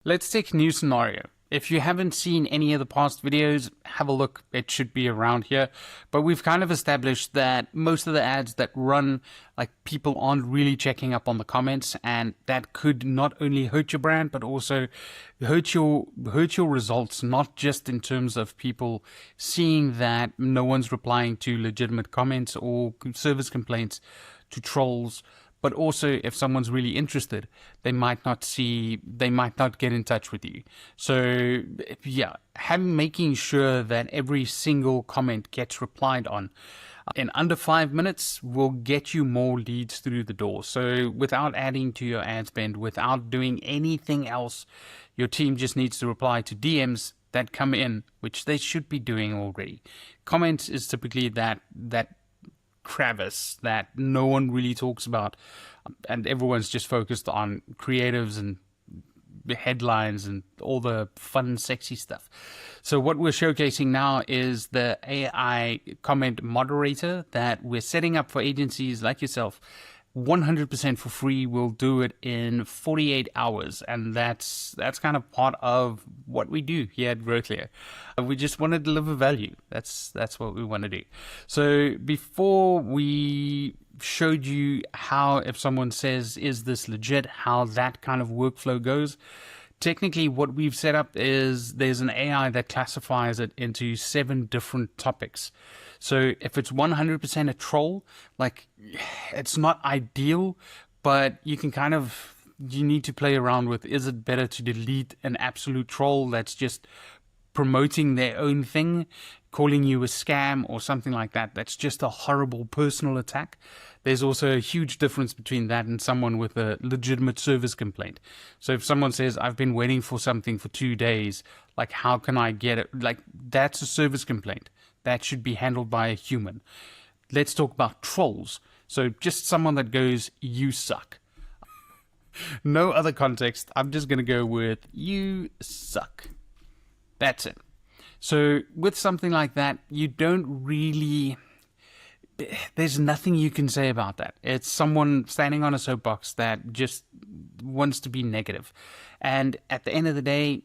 Let's take a new scenario. If you haven't seen any of the past videos, have a look. It should be around here. But we've kind of established that most of the ads that run, like, people aren't really checking up on the comments, and that could not only hurt your brand, but also hurt your results, not just in terms of people seeing that no one's replying to legitimate comments or service complaints to trolls, but also if someone's really interested, they might not get in touch with you. So yeah, making sure that every single comment gets replied on in under 5 minutes will get you more leads through the door. So without adding to your ad spend, without doing anything else, your team just needs to reply to DMs that come in, which they should be doing already. Comments is typically that crevice that no one really talks about, and everyone's just focused on creatives and headlines and all the fun, sexy stuff. So what we're showcasing now is the AI Comment Moderator that we're setting up for agencies like yourself. 100% for free. We'll do it in 48 hours, and that's kind of part of what we do here at Growthlear. We just want to deliver value. That's what we want to do. So before we showed you how, if someone says, is this legit, how that kind of workflow goes, technically what we've set up is there's an AI that classifies it into 7 different topics. So if it's 100% a troll, like, it's not ideal, but you need to play around with, is it better to delete an absolute troll that's just promoting their own thing, calling you a scam or something like that, that's just a horrible personal attack? There's also a huge difference between that and someone with a legitimate service complaint. So if someone says, I've been waiting for something for 2 days, like, how can I get it? Like, that's a service complaint. That should be handled by a human. Let's talk about trolls. So just someone that goes, you suck. No other context. I'm just going to go with, you suck. That's it. So with something like that, there's nothing you can say about that. It's someone standing on a soapbox that just wants to be negative. And at the end of the day,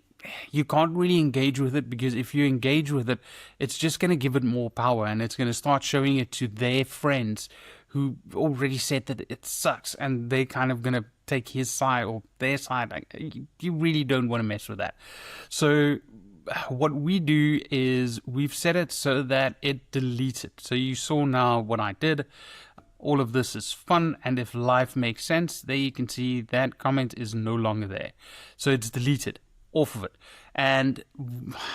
you can't really engage with it, because if you engage with it, it's just going to give it more power, and it's going to start showing it to their friends who already said that it sucks, and they're kind of going to take his side or their side. Like, you really don't want to mess with that. So what we do is we've set it so that it deletes it. So you saw now what I did. All of this is fun, and if life makes sense, there you can see that comment is no longer there. So it's deleted off of it. And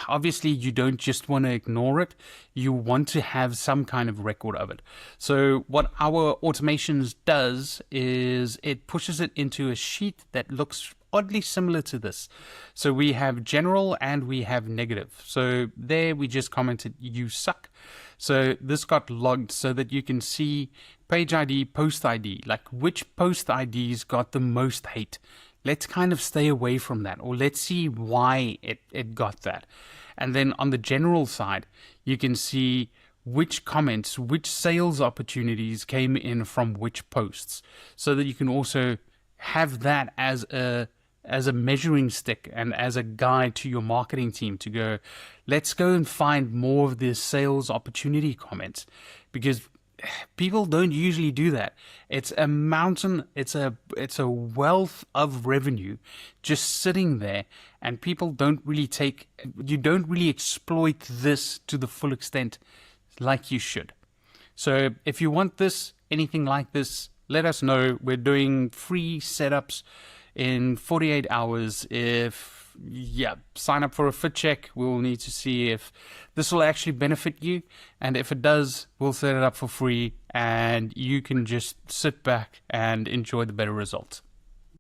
obviously you don't just want to ignore it, you want to have some kind of record of it. So what our automations does is it pushes it into a sheet that looks oddly similar to this. So we have general and we have negative. So there we just commented, you suck. So this got logged so that you can see page ID, post ID, like which post IDs got the most hate. Let's kind of stay away from that, or let's see why it got that. And then on the general side, you can see which comments, which sales opportunities came in from which posts, so that you can also have that as a measuring stick and as a guide to your marketing team to go, let's go and find more of the sales opportunity comments, because people don't usually do that. It's a mountain, it's a wealth of revenue just sitting there, and people don't really you don't really exploit this to the full extent like you should. So if you want this, anything like this, let us know. We're doing free setups in 48 hours. Sign up for a fit check. We'll need to see if this will actually benefit you, and if it does, we'll set it up for free, and you can just sit back and enjoy the better results.